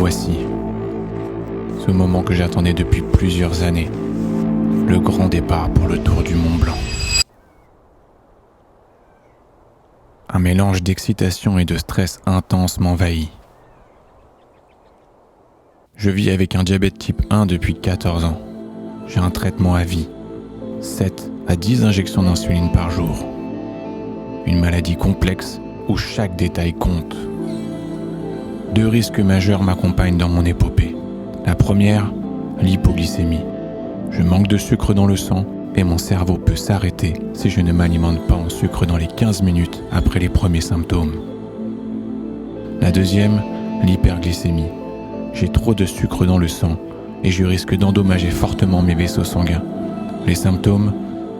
voici. Ce moment que j'attendais depuis plusieurs années. Le grand départ pour le tour du Mont Blanc. Un mélange d'excitation et de stress intense m'envahit. Je vis avec un diabète type 1 depuis 14 ans. J'ai un traitement à vie. 7 à 10 injections d'insuline par jour. Une maladie complexe où chaque détail compte. 2 risques majeurs m'accompagnent dans mon épopée. La première, l'hypoglycémie. Je manque de sucre dans le sang et mon cerveau peut s'arrêter si je ne m'alimente pas en sucre dans les 15 minutes après les premiers symptômes. La deuxième, l'hyperglycémie. J'ai trop de sucre dans le sang et je risque d'endommager fortement mes vaisseaux sanguins. Les symptômes,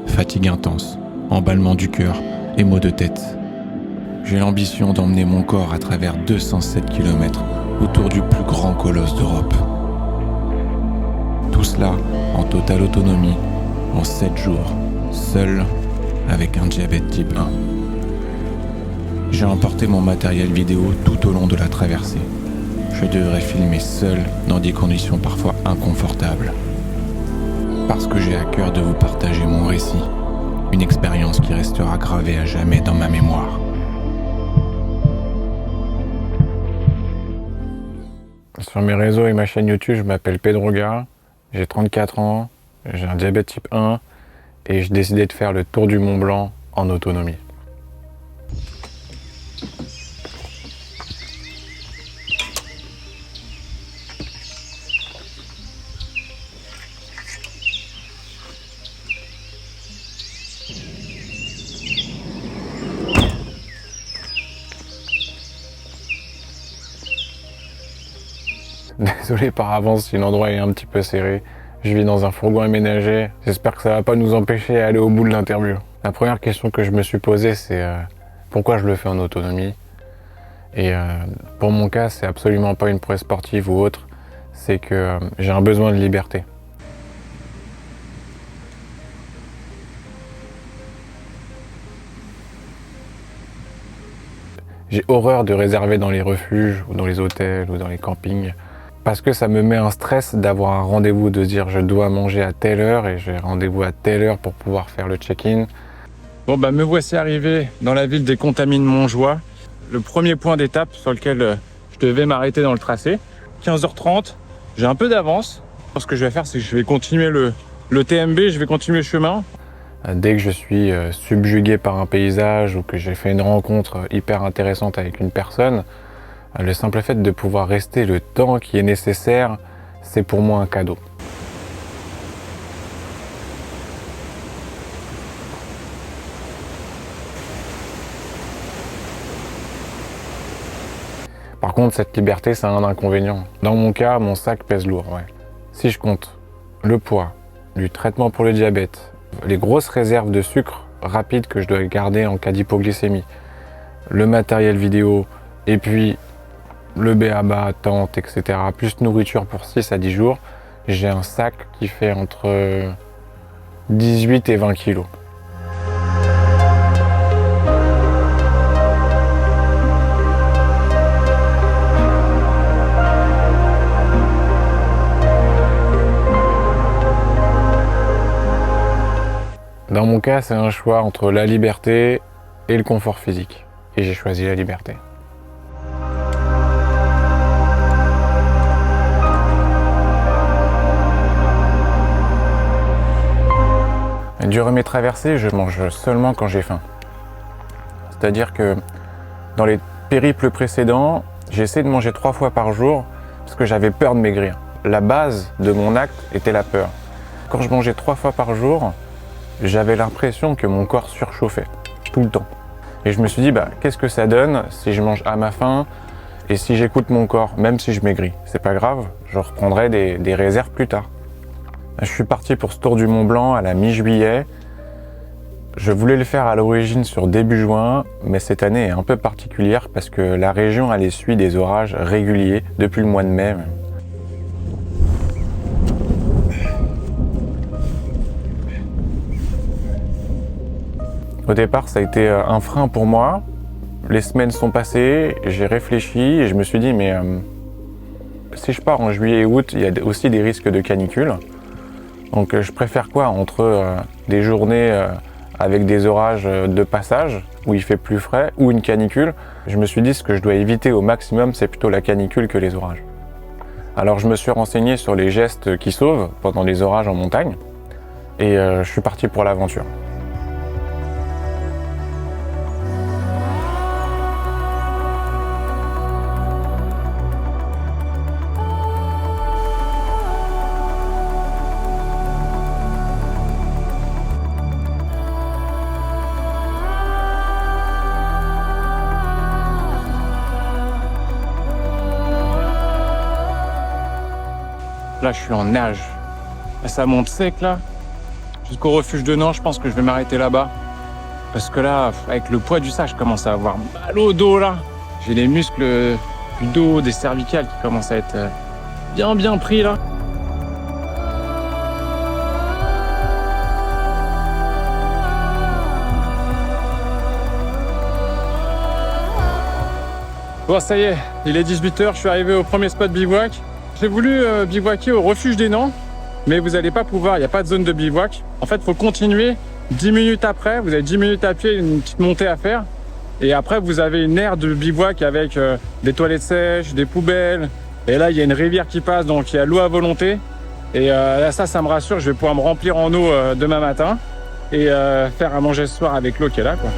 fatigue intense, emballement du cœur et maux de tête. J'ai l'ambition d'emmener mon corps à travers 207 km autour du plus grand colosse d'Europe. Tout cela en totale autonomie, en 7 jours, seul, avec un diabète type 1. J'ai emporté mon matériel vidéo tout au long de la traversée. Je devrais filmer seul dans des conditions parfois inconfortables. Parce que j'ai à cœur de vous partager mon récit, une expérience qui restera gravée à jamais dans ma mémoire. Sur mes réseaux et ma chaîne YouTube, je m'appelle Pedroga, j'ai 34 ans, j'ai un diabète type 1 et j'ai décidé de faire le tour du Mont Blanc en autonomie. Désolé par avance si l'endroit est un petit peu serré. Je vis dans un fourgon aménagé. J'espère que ça va pas nous empêcher d'aller au bout de l'interview. La première question que je me suis posée, c'est pourquoi je le fais en autonomie. Et pour mon cas, c'est absolument pas une prouesse sportive ou autre. C'est que j'ai un besoin de liberté. J'ai horreur de réserver dans les refuges ou dans les hôtels ou dans les campings. Parce que ça me met un stress d'avoir un rendez-vous, de dire je dois manger à telle heure et j'ai rendez-vous à telle heure pour pouvoir faire le check-in. Bon me voici arrivé dans la ville des Contamines Montjoie, le premier point d'étape sur lequel je devais m'arrêter dans le tracé. 15h30, j'ai un peu d'avance. Ce que je vais faire, c'est que je vais continuer le TMB, je vais continuer le chemin. Dès que je suis subjugué par un paysage ou que j'ai fait une rencontre hyper intéressante avec une personne, le simple fait de pouvoir rester le temps qui est nécessaire, c'est pour moi un cadeau. Par contre, cette liberté, ça a un inconvénient. Dans mon cas, mon sac pèse lourd. Ouais. Si je compte le poids, du traitement pour le diabète, les grosses réserves de sucre rapide que je dois garder en cas d'hypoglycémie, le matériel vidéo, et puis le b.a.-ba, tente, etc., plus nourriture pour 6 à 10 jours, j'ai un sac qui fait entre 18 et 20 kilos. Dans mon cas, c'est un choix entre la liberté et le confort physique. Et j'ai choisi la liberté. Durant mes traversées, je mange seulement quand j'ai faim. C'est-à-dire que dans les périples précédents, j'ai essayé de manger 3 fois par jour parce que j'avais peur de maigrir. La base de mon acte était la peur. Quand je mangeais 3 fois par jour, j'avais l'impression que mon corps surchauffait tout le temps. Et je me suis dit, qu'est-ce que ça donne si je mange à ma faim et si j'écoute mon corps, même si je maigris? C'est pas grave, je reprendrai des réserves plus tard. Je suis parti pour ce tour du Mont Blanc à la mi-juillet. Je voulais le faire à l'origine sur début juin, mais cette année est un peu particulière parce que la région elle essuie des orages réguliers depuis le mois de mai. Au départ, ça a été un frein pour moi. Les semaines sont passées, j'ai réfléchi et je me suis dit, mais Si je pars en juillet et août, il y a aussi des risques de canicule. Donc je préfère quoi entre des journées avec des orages de passage où il fait plus frais ou une canicule. Je me suis dit ce que je dois éviter au maximum, c'est plutôt la canicule que les orages. Alors je me suis renseigné sur les gestes qui sauvent pendant les orages en montagne et je suis parti pour l'aventure. Là, je suis en nage. Ça monte sec, là. Jusqu'au refuge de Nantes, je pense que je vais m'arrêter là-bas. Parce que là, avec le poids du sac, je commence à avoir mal au dos, là. J'ai les muscles du dos, des cervicales qui commencent à être bien pris, là. Bon, ça y est, il est 18h, je suis arrivé au premier spot bivouac. J'ai voulu bivouaquer au refuge des Nans, mais vous n'allez pas pouvoir, il n'y a pas de zone de bivouac. En fait, il faut continuer 10 minutes après, vous avez 10 minutes à pied, une petite montée à faire. Et après, vous avez une aire de bivouac avec des toilettes sèches, des poubelles. Et là, il y a une rivière qui passe, donc il y a l'eau à volonté. Et là, ça me rassure, je vais pouvoir me remplir en eau demain matin et faire à manger ce soir avec l'eau qui est là, quoi.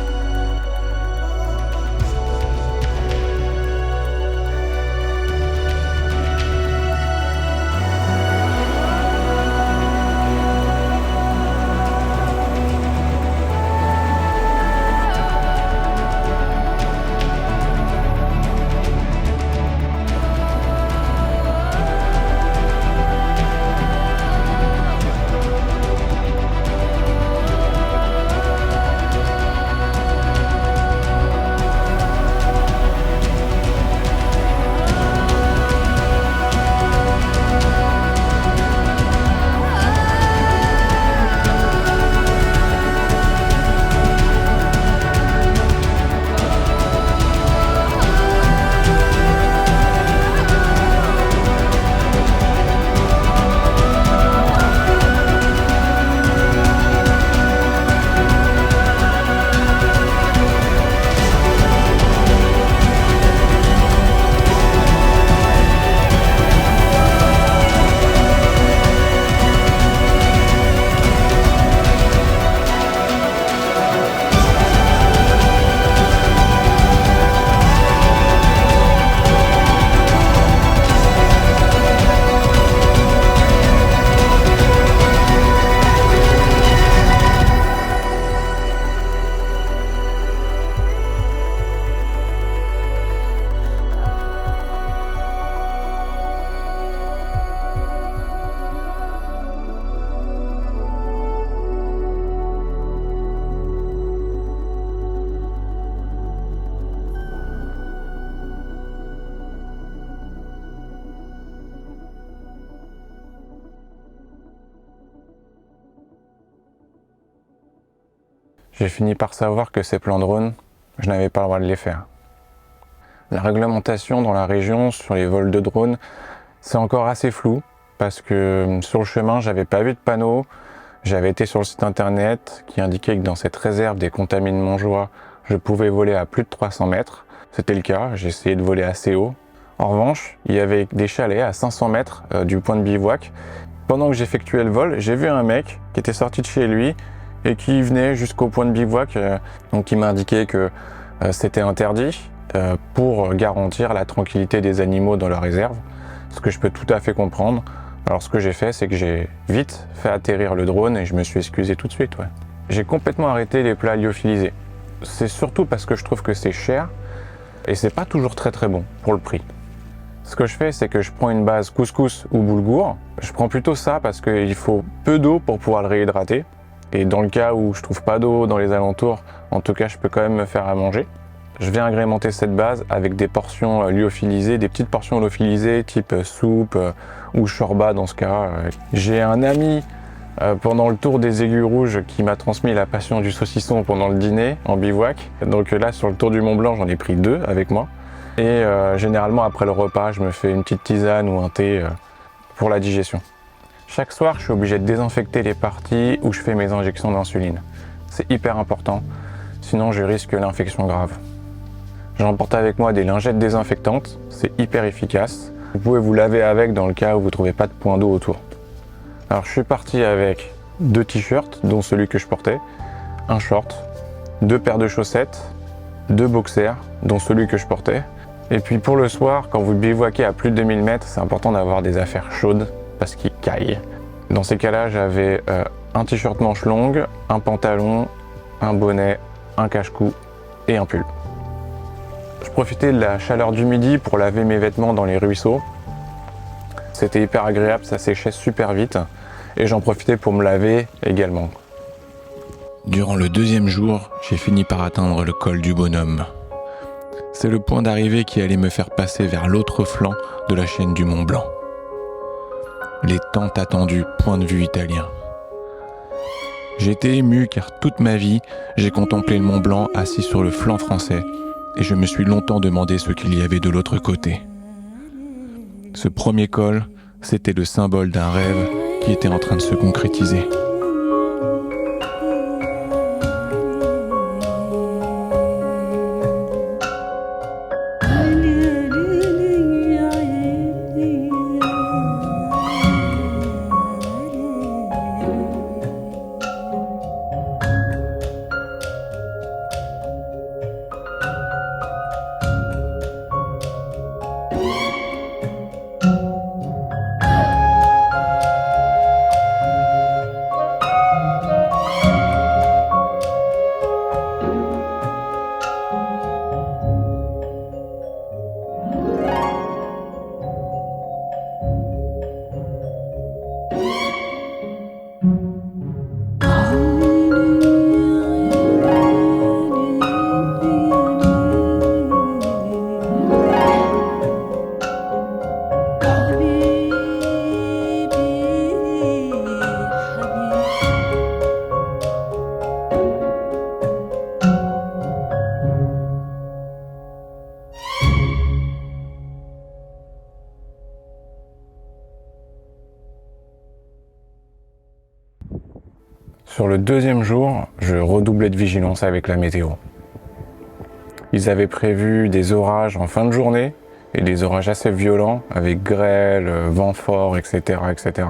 J'ai fini par savoir que ces plans drone, je n'avais pas le droit de les faire. La réglementation dans la région sur les vols de drones, c'est encore assez flou parce que sur le chemin, j'avais pas vu de panneau. J'avais été sur le site internet qui indiquait que dans cette réserve des Contamines Montjoie, je pouvais voler à plus de 300 mètres. C'était le cas, j'ai essayé de voler assez haut. En revanche, il y avait des chalets à 500 mètres du point de bivouac. Pendant que j'effectuais le vol, j'ai vu un mec qui était sorti de chez lui et qui venait jusqu'au point de bivouac, donc il m'a indiqué que c'était interdit pour garantir la tranquillité des animaux dans la réserve, ce que je peux tout à fait comprendre. Alors ce que j'ai fait, c'est que j'ai vite fait atterrir le drone et je me suis excusé tout de suite. Ouais. J'ai complètement arrêté les plats lyophilisés. C'est surtout parce que je trouve que c'est cher et c'est pas toujours très bon pour le prix. Ce que je fais, c'est que je prends une base couscous ou boulgour. Je prends plutôt ça parce qu'il faut peu d'eau pour pouvoir le réhydrater. Et dans le cas où je trouve pas d'eau dans les alentours, en tout cas, je peux quand même me faire à manger. Je viens agrémenter cette base avec des portions lyophilisées, des petites portions lyophilisées type soupe ou shorba dans ce cas. J'ai un ami pendant le tour des Aiguilles Rouges qui m'a transmis la passion du saucisson pendant le dîner en bivouac. Donc là, sur le tour du Mont Blanc, j'en ai pris 2 avec moi. Et généralement après le repas, je me fais une petite tisane ou un thé pour la digestion. Chaque soir, je suis obligé de désinfecter les parties où je fais mes injections d'insuline. C'est hyper important, sinon je risque l'infection grave. J'emporte avec moi des lingettes désinfectantes, c'est hyper efficace. Vous pouvez vous laver avec dans le cas où vous ne trouvez pas de point d'eau autour. Alors je suis parti avec 2 t-shirts, dont celui que je portais, un short, 2 paires de chaussettes, 2 boxers, dont celui que je portais. Et puis pour le soir, quand vous bivouaquez à plus de 2000 mètres, c'est important d'avoir des affaires chaudes parce qu'ils caillent. Dans ces cas-là, j'avais un t-shirt manche longue, un pantalon, un bonnet, un cache-cou et un pull. Je profitais de la chaleur du midi pour laver mes vêtements dans les ruisseaux. C'était hyper agréable, ça séchait super vite et j'en profitais pour me laver également. Durant le 2e jour, j'ai fini par atteindre le col du Bonhomme. C'est le point d'arrivée qui allait me faire passer vers l'autre flanc de la chaîne du Mont Blanc. Les tant attendus points de vue italien. J'étais ému car toute ma vie, j'ai contemplé le Mont Blanc assis sur le flanc français et je me suis longtemps demandé ce qu'il y avait de l'autre côté. Ce premier col, c'était le symbole d'un rêve qui était en train de se concrétiser. Sur le 2e jour, je redoublais de vigilance avec la météo. Ils avaient prévu des orages en fin de journée et des orages assez violents avec grêle, vent fort, etc., etc.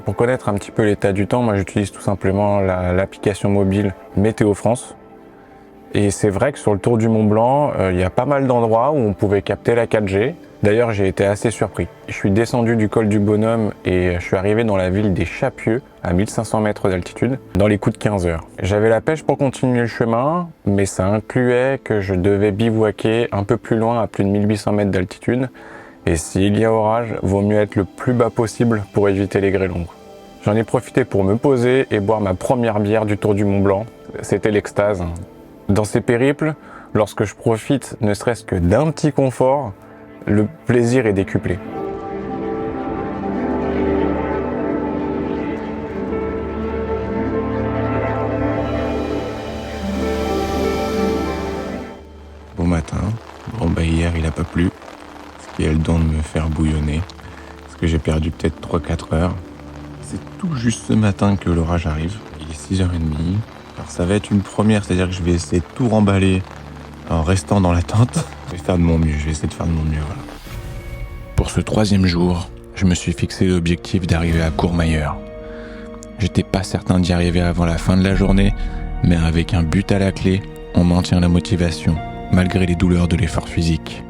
Pour connaître un petit peu l'état du temps, moi j'utilise tout simplement l'application mobile Météo France. Et c'est vrai que sur le tour du Mont Blanc, il y a pas mal d'endroits où on pouvait capter la 4G. D'ailleurs, j'ai été assez surpris. Je suis descendu du col du Bonhomme et je suis arrivé dans la ville des Chapieux, à 1500 mètres d'altitude, dans les coups de 15 heures. J'avais la pêche pour continuer le chemin, mais ça incluait que je devais bivouaquer un peu plus loin, à plus de 1800 mètres d'altitude. Et s'il y a orage, vaut mieux être le plus bas possible pour éviter les grêlons. J'en ai profité pour me poser et boire ma première bière du Tour du Mont Blanc. C'était l'extase. Dans ces périples, lorsque je profite ne serait-ce que d'un petit confort, le plaisir est décuplé. Bon matin. Bon hier il a pas plu, ce qui a le don de me faire bouillonner, parce que j'ai perdu peut-être 3-4 heures. C'est tout juste ce matin que l'orage arrive, il est 6h30. Alors ça va être une première, c'est-à-dire que je vais essayer de tout remballer en restant dans la tente. Je vais faire de mon mieux, voilà. Pour ce 3e jour, je me suis fixé l'objectif d'arriver à Courmayeur. J'étais pas certain d'y arriver avant la fin de la journée, mais avec un but à la clé, on maintient la motivation, malgré les douleurs de l'effort physique.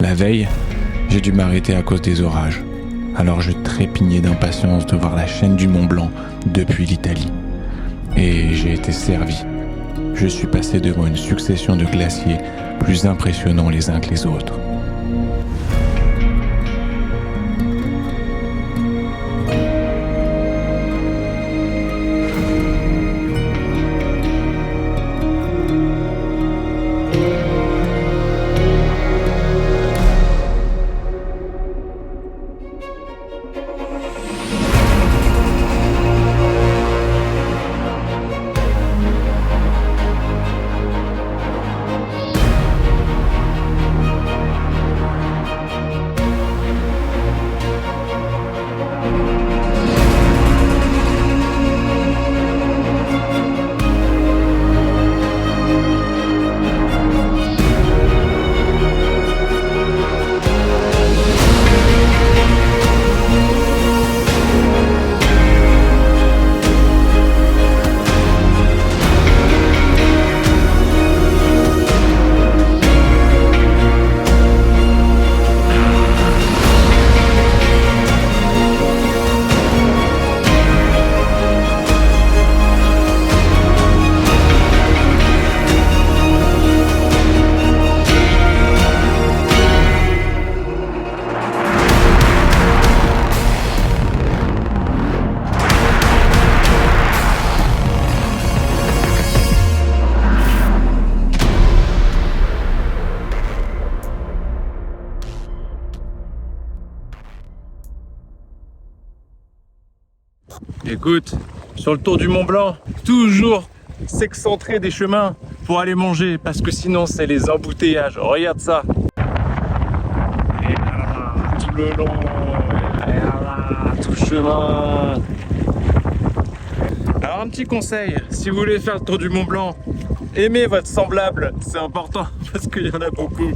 La veille, j'ai dû m'arrêter à cause des orages, alors je trépignais d'impatience de voir la chaîne du Mont Blanc depuis l'Italie. Et j'ai été servi. Je suis passé devant une succession de glaciers plus impressionnants les uns que les autres. Écoute, sur le tour du Mont Blanc, toujours s'excentrer des chemins pour aller manger, parce que sinon c'est les embouteillages. Regarde ça. Et là, tout le long, et là, tout le chemin. Alors un petit conseil, si vous voulez faire le tour du Mont Blanc, aimez votre semblable, c'est important parce qu'il y en a beaucoup.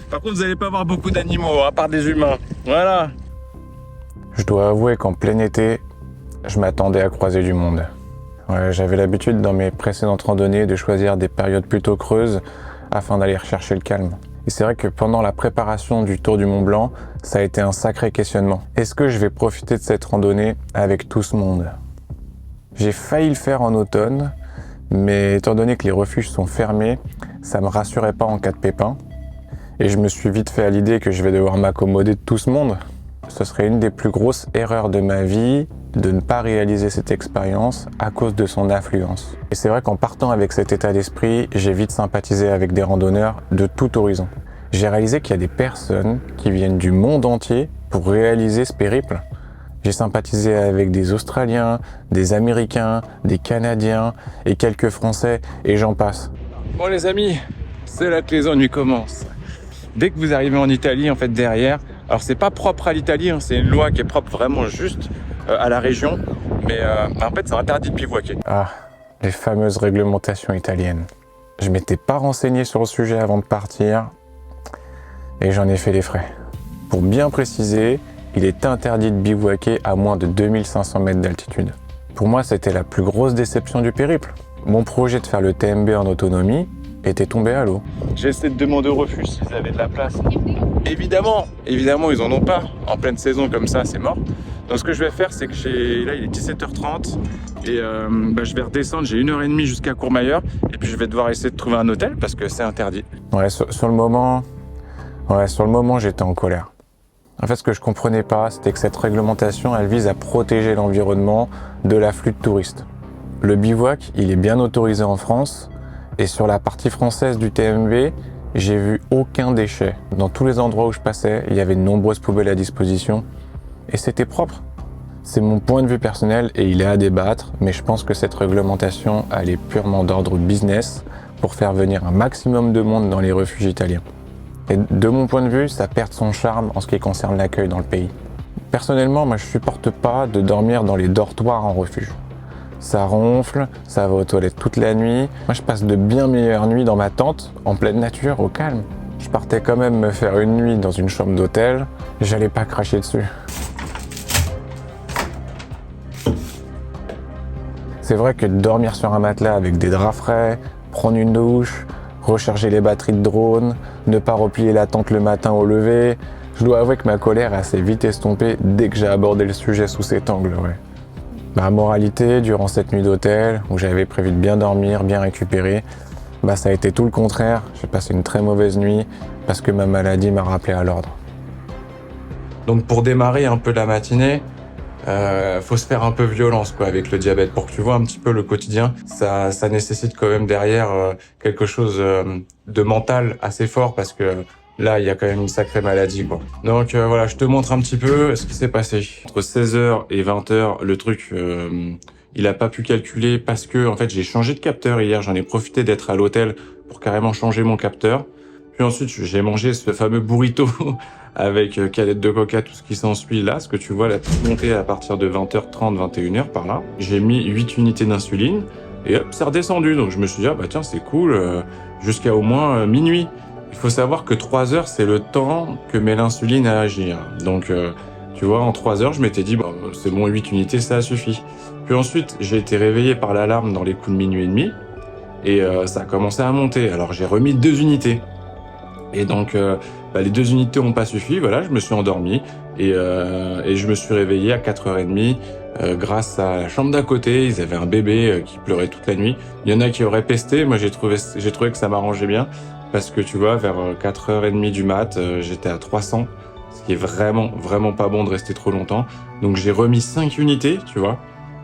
Par contre, vous n'allez pas voir beaucoup d'animaux, à part des humains. Voilà. Je dois avouer qu'en plein été, je m'attendais à croiser du monde. Ouais, j'avais l'habitude dans mes précédentes randonnées de choisir des périodes plutôt creuses afin d'aller rechercher le calme. Et c'est vrai que pendant la préparation du Tour du Mont Blanc, ça a été un sacré questionnement. Est-ce que je vais profiter de cette randonnée avec tout ce monde ? J'ai failli le faire en automne, mais étant donné que les refuges sont fermés, ça me rassurait pas en cas de pépin. Et je me suis vite fait à l'idée que je vais devoir m'accommoder de tout ce monde. Ce serait une des plus grosses erreurs de ma vie de ne pas réaliser cette expérience à cause de son affluence. Et c'est vrai qu'en partant avec cet état d'esprit, j'ai vite sympathisé avec des randonneurs de tout horizon. J'ai réalisé qu'il y a des personnes qui viennent du monde entier pour réaliser ce périple. J'ai sympathisé avec des Australiens, des Américains, des Canadiens et quelques Français et j'en passe. Bon les amis, c'est là que les ennuis commencent. Dès que vous arrivez en Italie, en fait derrière, alors c'est pas propre à l'Italie, hein, c'est une loi qui est propre vraiment juste à la région, mais en fait c'est interdit de bivouaquer. Ah, les fameuses réglementations italiennes. Je m'étais pas renseigné sur le sujet avant de partir et j'en ai fait les frais. Pour bien préciser, il est interdit de bivouaquer à moins de 2500 mètres d'altitude. Pour moi, c'était la plus grosse déception du périple. Mon projet de faire le TMB en autonomie était tombé à l'eau. J'ai essayé de demander au refuge s'ils avaient de la place. Évidemment, ils en ont pas. En pleine saison comme ça, c'est mort. Donc ce que je vais faire, c'est que là il est 17h30 et je vais redescendre, j'ai 1h30 jusqu'à Courmayeur et puis je vais devoir essayer de trouver un hôtel parce que c'est interdit. Ouais, sur le moment, j'étais en colère. En fait, ce que je comprenais pas, c'était que cette réglementation, elle vise à protéger l'environnement de l'afflux de touristes. Le bivouac, il est bien autorisé en France et sur la partie française du TMB, j'ai vu aucun déchet. Dans tous les endroits où je passais, il y avait de nombreuses poubelles à disposition et c'était propre. C'est mon point de vue personnel et il est à débattre, mais je pense que cette réglementation, elle est purement d'ordre business pour faire venir un maximum de monde dans les refuges italiens. Et de mon point de vue, ça perd son charme en ce qui concerne l'accueil dans le pays. Personnellement, moi je supporte pas de dormir dans les dortoirs en refuge. Ça ronfle, ça va aux toilettes toute la nuit. Moi je passe de bien meilleures nuits dans ma tente, en pleine nature, au calme. Je partais quand même me faire une nuit dans une chambre d'hôtel, j'allais pas cracher dessus. C'est vrai que dormir sur un matelas avec des draps frais, prendre une douche, recharger les batteries de drone, ne pas replier la tente le matin au lever. Je dois avouer que ma colère est assez vite estompée dès que j'ai abordé le sujet sous cet angle, ouais. Ma moralité, durant cette nuit d'hôtel, où j'avais prévu de bien dormir, bien récupérer, ça a été tout le contraire. J'ai passé une très mauvaise nuit parce que ma maladie m'a rappelé à l'ordre. Donc pour démarrer un peu la matinée, faut se faire un peu violence avec le diabète pour que tu vois un petit peu le quotidien. Ça nécessite quand même derrière quelque chose de mental assez fort parce que là il y a quand même une sacrée maladie Donc voilà, je te montre un petit peu ce qui s'est passé. Entre 16h et 20h, le truc il a pas pu calculer parce que en fait j'ai changé de capteur hier, j'en ai profité d'être à l'hôtel pour carrément changer mon capteur. Puis ensuite, j'ai mangé ce fameux burrito avec canette de coca, tout ce qui s'ensuit là, ce que tu vois, la petite montée à partir de 20h30, 21h par là. J'ai mis 8 unités d'insuline et hop, c'est redescendu. Donc je me suis dit, tiens, c'est cool, jusqu'à au moins minuit. Il faut savoir que 3 heures, c'est le temps que met l'insuline à agir. Donc, tu vois, en 3 heures, je m'étais dit, c'est bon, 8 unités, ça suffit. Puis ensuite, j'ai été réveillé par l'alarme dans les coups de minuit et demi et ça a commencé à monter. Alors j'ai remis 2 unités. Et donc, les 2 unités n'ont pas suffi. Voilà, je me suis endormi et je me suis réveillé à 4h30 grâce à la chambre d'à côté. Ils avaient un bébé qui pleurait toute la nuit. Il y en a qui auraient pesté. Moi, j'ai trouvé que ça m'arrangeait bien parce que tu vois, vers 4h30 du mat, j'étais à 300, ce qui est vraiment, vraiment pas bon de rester trop longtemps. Donc, j'ai remis 5 unités, tu vois.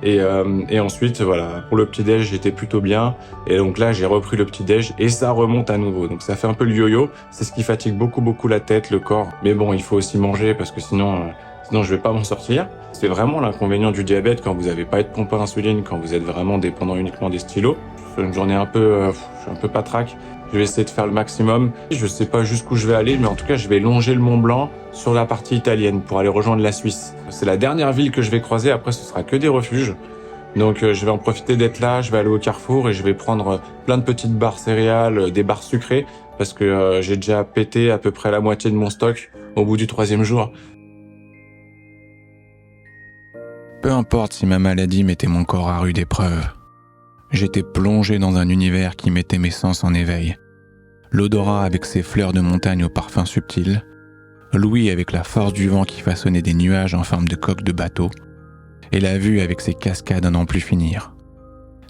Et ensuite, voilà, pour le petit-déj, j'étais plutôt bien. Et donc là, j'ai repris le petit-déj et ça remonte à nouveau. Donc ça fait un peu le yo-yo. C'est ce qui fatigue beaucoup, beaucoup la tête, le corps. Mais bon, il faut aussi manger parce que sinon je vais pas m'en sortir. C'est vraiment l'inconvénient du diabète quand vous n'avez pas de pompe à insuline, quand vous êtes vraiment dépendant uniquement des stylos. C'est une journée je suis un peu patraque. Je vais essayer de faire le maximum. Je sais pas jusqu'où je vais aller, mais en tout cas, je vais longer le Mont Blanc sur la partie italienne pour aller rejoindre la Suisse. C'est la dernière ville que je vais croiser. Après, ce sera que des refuges. Donc, je vais en profiter d'être là. Je vais aller au Carrefour et je vais prendre plein de petites barres céréales, des barres sucrées, parce que j'ai déjà pété à peu près la moitié de mon stock au bout du 3e jour. Peu importe si ma maladie mettait mon corps à rude épreuve. J'étais plongé dans un univers qui mettait mes sens en éveil. L'odorat avec ses fleurs de montagne au parfum subtil, l'ouïe avec la force du vent qui façonnait des nuages en forme de coque de bateau, et la vue avec ses cascades à n'en plus finir.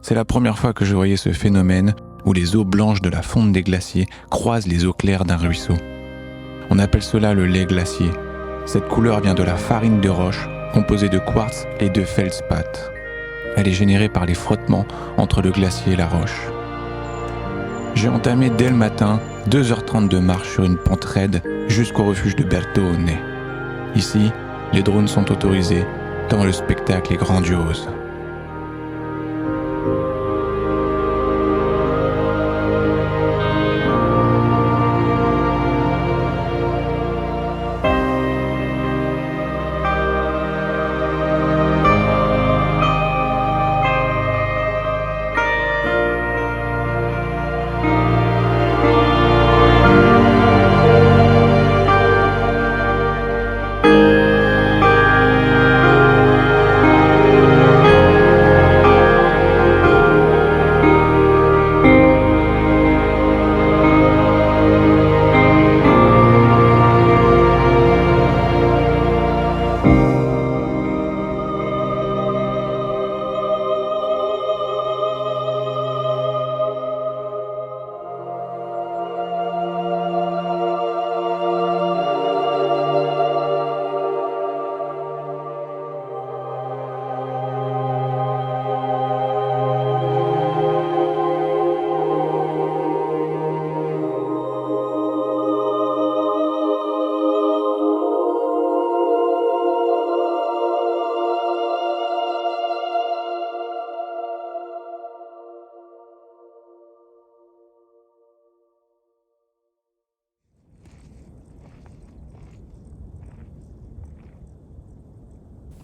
C'est la première fois que je voyais ce phénomène où les eaux blanches de la fonte des glaciers croisent les eaux claires d'un ruisseau. On appelle cela le lait glacier. Cette couleur vient de la farine de roche, composée de quartz et de feldspath. Elle est générée par les frottements entre le glacier et la roche. J'ai entamé dès le matin 2h30 de marche sur une pente raide jusqu'au refuge de Bertone. Ici, les drones sont autorisés, tant le spectacle est grandiose.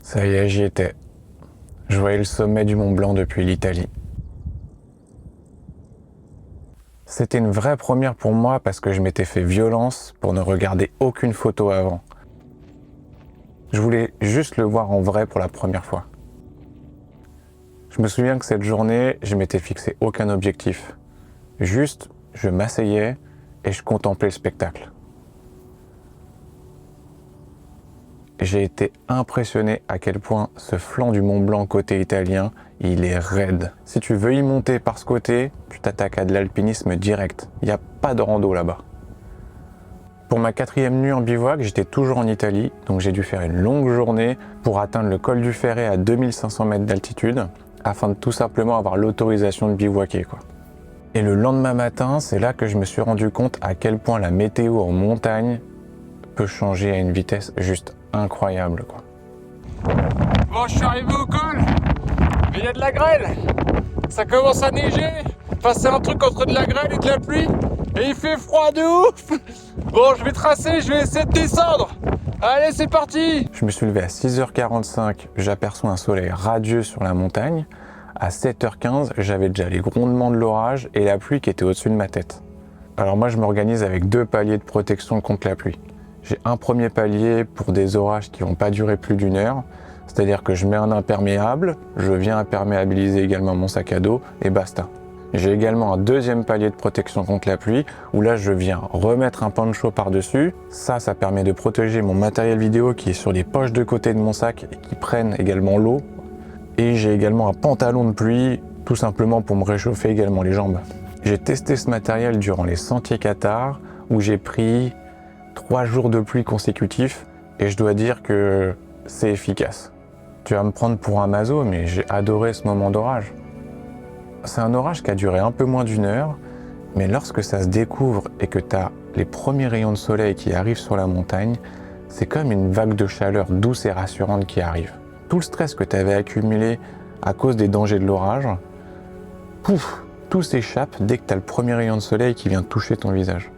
Ça y est, j'y étais. Je voyais le sommet du Mont Blanc depuis l'Italie. C'était une vraie première pour moi parce que je m'étais fait violence pour ne regarder aucune photo avant. Je voulais juste le voir en vrai pour la première fois. Je me souviens que cette journée, je m'étais fixé aucun objectif. Juste, je m'asseyais et je contemplais le spectacle. J'ai été impressionné à quel point ce flanc du Mont Blanc côté italien, il est raide. Si tu veux y monter par ce côté, tu t'attaques à de l'alpinisme direct. Il n'y a pas de rando là-bas. Pour ma 4e nuit en bivouac, j'étais toujours en Italie, donc j'ai dû faire une longue journée pour atteindre le col du Ferret à 2500 mètres d'altitude, afin de tout simplement avoir l'autorisation de bivouaquer, quoi. Et le lendemain matin, c'est là que je me suis rendu compte à quel point la météo en montagne peut changer à une vitesse juste incroyable, quoi. Bon, je suis arrivé au col, mais il y a de la grêle. Ça commence à neiger. Enfin, c'est un truc entre de la grêle et de la pluie. Et il fait froid de ouf. Bon, je vais tracer, je vais essayer de descendre. Allez, c'est parti. Je me suis levé à 6h45, j'aperçois un soleil radieux sur la montagne. À 7h15, j'avais déjà les grondements de l'orage et la pluie qui était au-dessus de ma tête. Alors moi, je m'organise avec 2 paliers de protection contre la pluie. J'ai un premier palier pour des orages qui vont pas durer plus d'1 heure, c'est-à-dire que je mets un imperméable, je viens imperméabiliser également mon sac à dos et basta. J'ai également un 2e palier de protection contre la pluie, où là je viens remettre un poncho par-dessus. Ça permet de protéger mon matériel vidéo qui est sur les poches de côté de mon sac et qui prennent également l'eau. Et j'ai également un pantalon de pluie, tout simplement pour me réchauffer également les jambes. J'ai testé ce matériel durant les sentiers cathares, où j'ai pris 3 jours de pluie consécutifs, et je dois dire que c'est efficace. Tu vas me prendre pour un maso, mais j'ai adoré ce moment d'orage. C'est un orage qui a duré un peu moins d'1 heure, mais lorsque ça se découvre et que tu as les premiers rayons de soleil qui arrivent sur la montagne, c'est comme une vague de chaleur douce et rassurante qui arrive. tout le stress que tu avais accumulé à cause des dangers de l'orage, pouf, tout s'échappe dès que tu as le premier rayon de soleil qui vient toucher ton visage.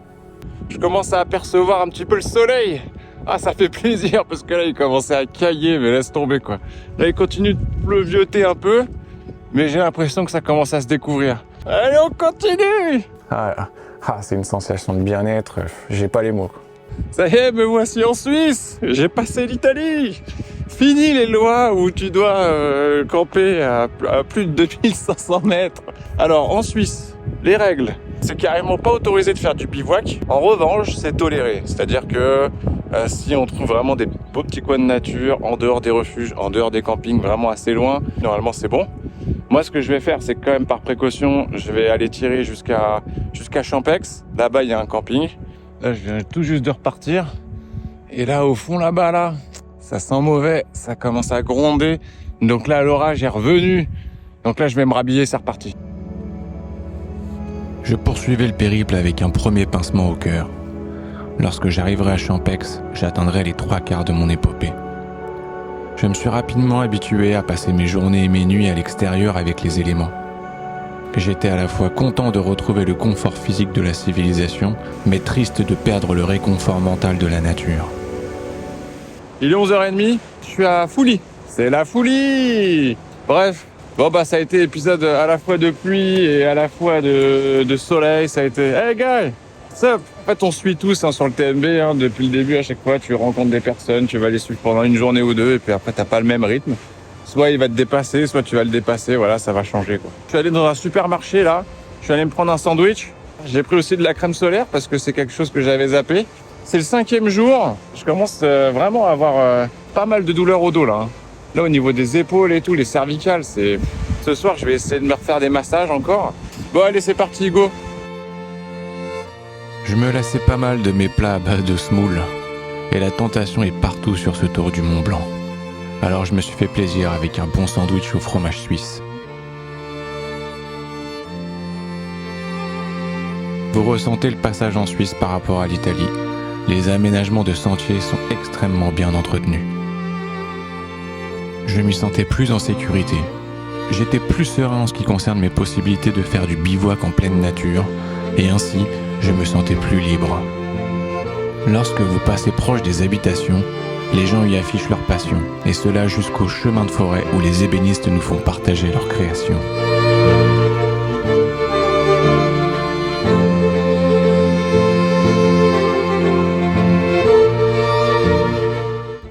Je commence à apercevoir un petit peu le soleil. Ah, ça fait plaisir parce que là, il commençait à cailler, mais laisse tomber quoi. Là, il continue de pleuvioter un peu, mais j'ai l'impression que ça commence à se découvrir. Allez, on continue! C'est une sensation de bien-être, j'ai pas les mots, quoi. Ça y est, me voici en Suisse. J'ai passé l'Italie. Fini les lois où tu dois camper à plus de 2500 mètres. Alors, en Suisse, les règles, c'est carrément pas autorisé de faire du bivouac. En revanche, c'est toléré. C'est-à-dire que si on trouve vraiment des beaux petits coins de nature, en dehors des refuges, en dehors des campings, vraiment assez loin, normalement c'est bon. Moi, ce que je vais faire, c'est que quand même par précaution, je vais aller tirer jusqu'à Champex. Là-bas, il y a un camping. Là, je viens tout juste de repartir. Et là, au fond, là-bas, là, ça sent mauvais. Ça commence à gronder. Donc là, l'orage est revenu. Donc là, je vais me rhabiller, c'est reparti. Je poursuivais le périple avec un premier pincement au cœur. Lorsque j'arriverai à Champex, j'atteindrai les 3/4 de mon épopée. Je me suis rapidement habitué à passer mes journées et mes nuits à l'extérieur avec les éléments. J'étais à la fois content de retrouver le confort physique de la civilisation, mais triste de perdre le réconfort mental de la nature. Il est 11h30, je suis à Fouly. C'est la Fouly! Bref, ça a été épisode à la fois de pluie et à la fois de soleil. Ça a été... Hey guys! Ça, en fait, on suit tous sur le TMB depuis le début. À chaque fois, tu rencontres des personnes, tu vas les suivre pendant une journée ou deux, et puis après, t'as pas le même rythme. Soit il va te dépasser, soit tu vas le dépasser. Voilà, ça va changer, quoi. Je suis allé dans un supermarché là. Je suis allé me prendre un sandwich. J'ai pris aussi de la crème solaire parce que c'est quelque chose que j'avais zappé. C'est le 5e jour. Je commence vraiment à avoir pas mal de douleurs au dos là. Là, au niveau des épaules et tout, les cervicales, c'est. Ce soir, je vais essayer de me refaire des massages encore. Bon, allez, c'est parti, go. Je me lassais pas mal de mes plats à base de semoule, et la tentation est partout sur ce tour du Mont Blanc. Alors je me suis fait plaisir avec un bon sandwich au fromage suisse. Vous ressentez le passage en Suisse par rapport à l'Italie. Les aménagements de sentiers sont extrêmement bien entretenus. Je m'y sentais plus en sécurité. J'étais plus serein en ce qui concerne mes possibilités de faire du bivouac en pleine nature, et ainsi, je me sentais plus libre. Lorsque vous passez proche des habitations, les gens y affichent leur passion, et cela jusqu'au chemin de forêt où les ébénistes nous font partager leur création.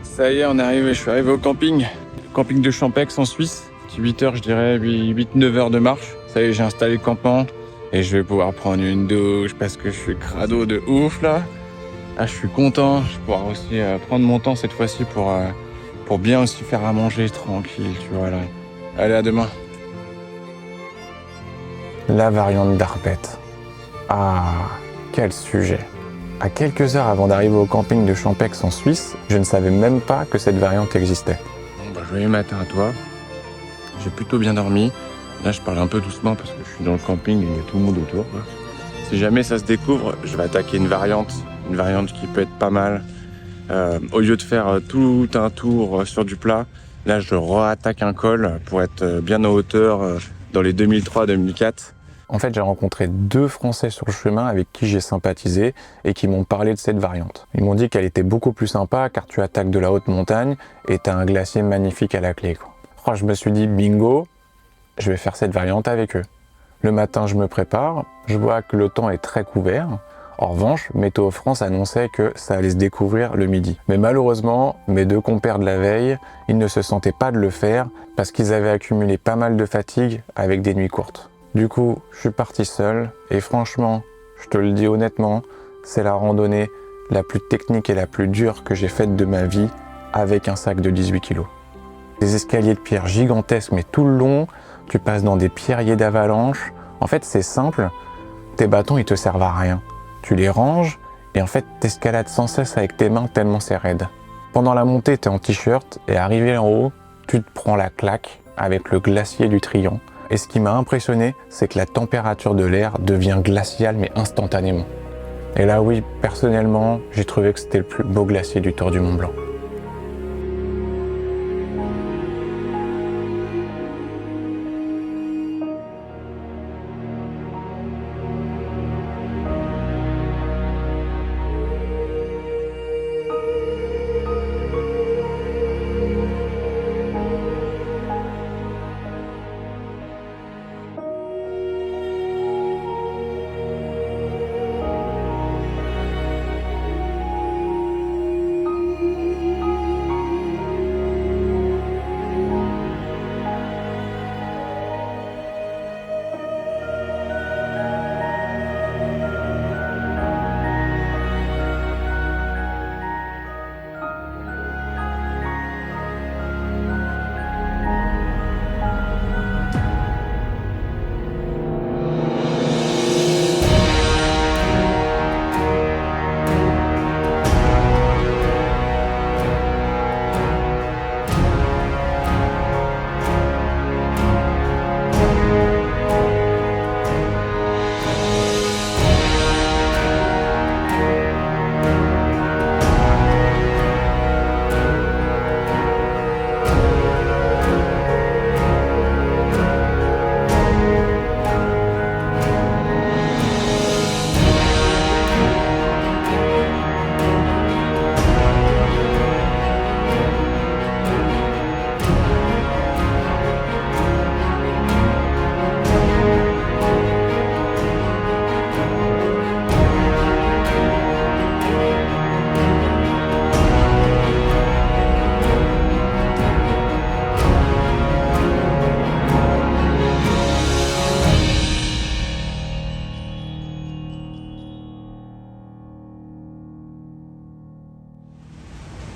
Ça y est, on est arrivé, je suis arrivé au camping de Champex en Suisse. 8 heures, je dirais, 8-9 heures de marche. Ça y est, j'ai installé le campement et je vais pouvoir prendre une douche parce que je suis crado de ouf là. Ah, je suis content, je vais pouvoir aussi prendre mon temps cette fois-ci pour bien aussi faire à manger tranquille, tu vois là. Allez, à demain. La variante d'Arpette. Ah, quel sujet. À quelques heures avant d'arriver au camping de Champex en Suisse, je ne savais même pas que cette variante existait. Bon, joyeux matin à toi. J'ai plutôt bien dormi. Là, je parle un peu doucement parce que je suis dans le camping et il y a tout le monde autour, quoi. Si jamais ça se découvre, je vais attaquer une variante qui peut être pas mal. Au lieu de faire tout un tour sur du plat, là, je re-attaque un col pour être bien en hauteur dans les 2003-2004. En fait, j'ai rencontré 2 Français sur le chemin avec qui j'ai sympathisé et qui m'ont parlé de cette variante. Ils m'ont dit qu'elle était beaucoup plus sympa car tu attaques de la haute montagne et tu as un glacier magnifique à la clé, quoi. Alors, je me suis dit, bingo, je vais faire cette variante avec eux. Le matin, je me prépare, je vois que le temps est très couvert. En revanche, Météo France annonçait que ça allait se découvrir le midi. Mais malheureusement, mes 2 compères de la veille, ils ne se sentaient pas de le faire parce qu'ils avaient accumulé pas mal de fatigue avec des nuits courtes. Du coup, je suis parti seul et franchement, je te le dis honnêtement, c'est la randonnée la plus technique et la plus dure que j'ai faite de ma vie avec un sac de 18 kg. Des escaliers de pierre gigantesques, mais tout le long, tu passes dans des pierriers d'avalanche. En fait, c'est simple, tes bâtons, ils te servent à rien. Tu les ranges et en fait, t'escalades sans cesse avec tes mains tellement c'est raide. Pendant la montée, t'es en t-shirt et arrivé en haut, tu te prends la claque avec le glacier du Trillon. Et ce qui m'a impressionné, c'est que la température de l'air devient glaciale, mais instantanément. Et là, oui, personnellement, j'ai trouvé que c'était le plus beau glacier du Tour du Mont Blanc.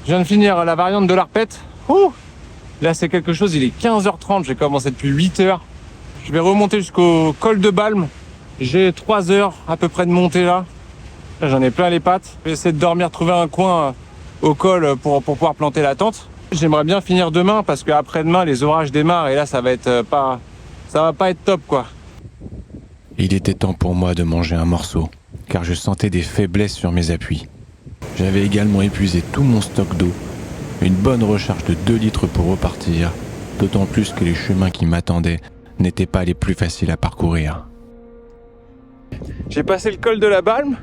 Je viens de finir la variante de l'Arpette. Là, c'est quelque chose, il est 15h30, j'ai commencé depuis 8h. Je vais remonter jusqu'au col de Balme. J'ai 3 heures à peu près de montée là. Là, j'en ai plein les pattes. Je vais essayer de dormir, trouver un coin au col pour pouvoir planter la tente. J'aimerais bien finir demain parce qu'après-demain, les orages démarrent et là, ça va pas être top, quoi. Il était temps pour moi de manger un morceau, car je sentais des faiblesses sur mes appuis. J'avais également épuisé tout mon stock d'eau, une bonne recharge de 2 litres pour repartir, d'autant plus que les chemins qui m'attendaient n'étaient pas les plus faciles à parcourir. J'ai passé le col de la Balme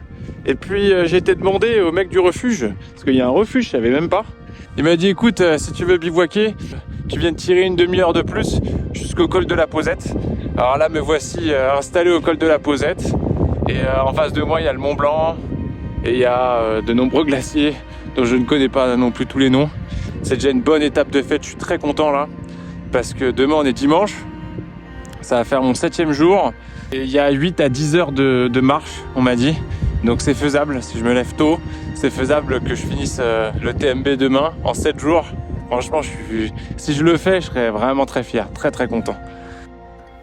et puis j'ai été demandé au mec du refuge, parce qu'il y a un refuge, je savais même pas. Il m'a dit écoute, si tu veux bivouaquer, tu viens de tirer une demi-heure de plus jusqu'au col de la Posette. Alors là, me voici installé au col de la Posette et en face de moi, il y a le Mont Blanc et il y a de nombreux glaciers dont je ne connais pas non plus tous les noms. C'est déjà une bonne étape de fête, je suis très content là parce que demain on est dimanche, ça va faire mon 7e jour et il y a 8 à 10 heures de marche, on m'a dit. Donc c'est faisable, si je me lève tôt, c'est faisable que je finisse le TMB demain en 7 jours. Franchement, si je le fais, je serais vraiment très fier, très très content.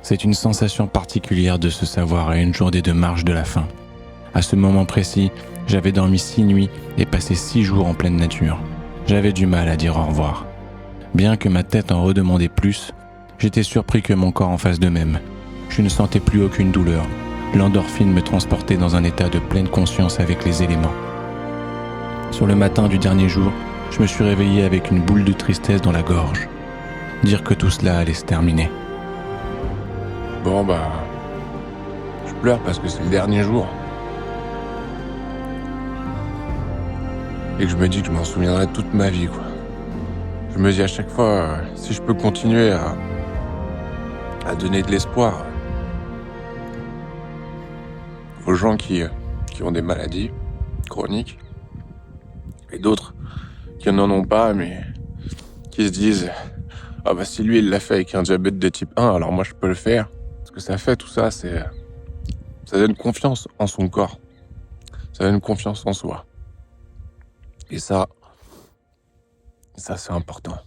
C'est une sensation particulière de se savoir à une journée de marche de la fin. À ce moment précis, j'avais dormi 6 nuits et passé 6 jours en pleine nature. J'avais du mal à dire au revoir. Bien que ma tête en redemandait plus, j'étais surpris que mon corps en fasse de même. Je ne sentais plus aucune douleur. L'endorphine me transportait dans un état de pleine conscience avec les éléments. Sur le matin du dernier jour, je me suis réveillé avec une boule de tristesse dans la gorge. Dire que tout cela allait se terminer. Bon je pleure parce que c'est le dernier jour. Et que je me dis que je m'en souviendrai toute ma vie, quoi. Je me dis à chaque fois, si je peux continuer à donner de l'espoir aux gens qui ont des maladies chroniques et d'autres qui n'en ont pas, mais qui se disent ah bah si lui il l'a fait avec un diabète de type 1, alors moi je peux le faire. Ce que ça fait tout ça, ça donne confiance en son corps, ça donne confiance en soi, et ça c'est important.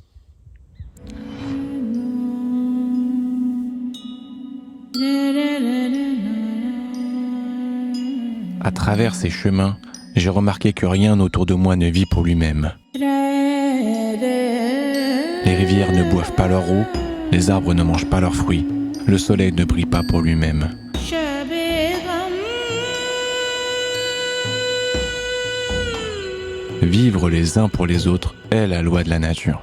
À travers ces chemins, j'ai remarqué que rien autour de moi ne vit pour lui-même. Les rivières ne boivent pas leur eau, les arbres ne mangent pas leurs fruits, le soleil ne brille pas pour lui-même. Vivre les uns pour les autres est la loi de la nature.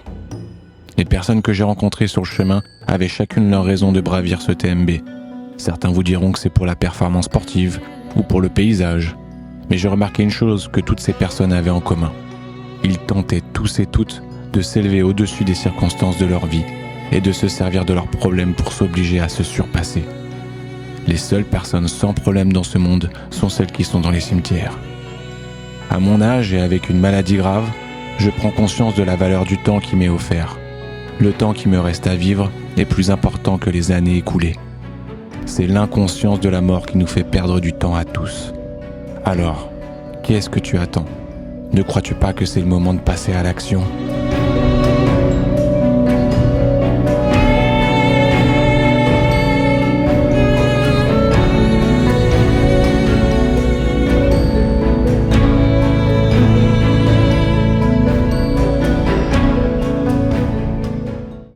Les personnes que j'ai rencontrées sur le chemin avaient chacune leur raison de bravir ce TMB. Certains vous diront que c'est pour la performance sportive ou pour le paysage. Mais j'ai remarqué une chose que toutes ces personnes avaient en commun. Ils tentaient tous et toutes de s'élever au-dessus des circonstances de leur vie et de se servir de leurs problèmes pour s'obliger à se surpasser. Les seules personnes sans problème dans ce monde sont celles qui sont dans les cimetières. À mon âge et avec une maladie grave, je prends conscience de la valeur du temps qui m'est offert. Le temps qui me reste à vivre est plus important que les années écoulées. C'est l'inconscience de la mort qui nous fait perdre du temps à tous. Alors, qu'est-ce que tu attends ? Ne crois-tu pas que c'est le moment de passer à l'action ?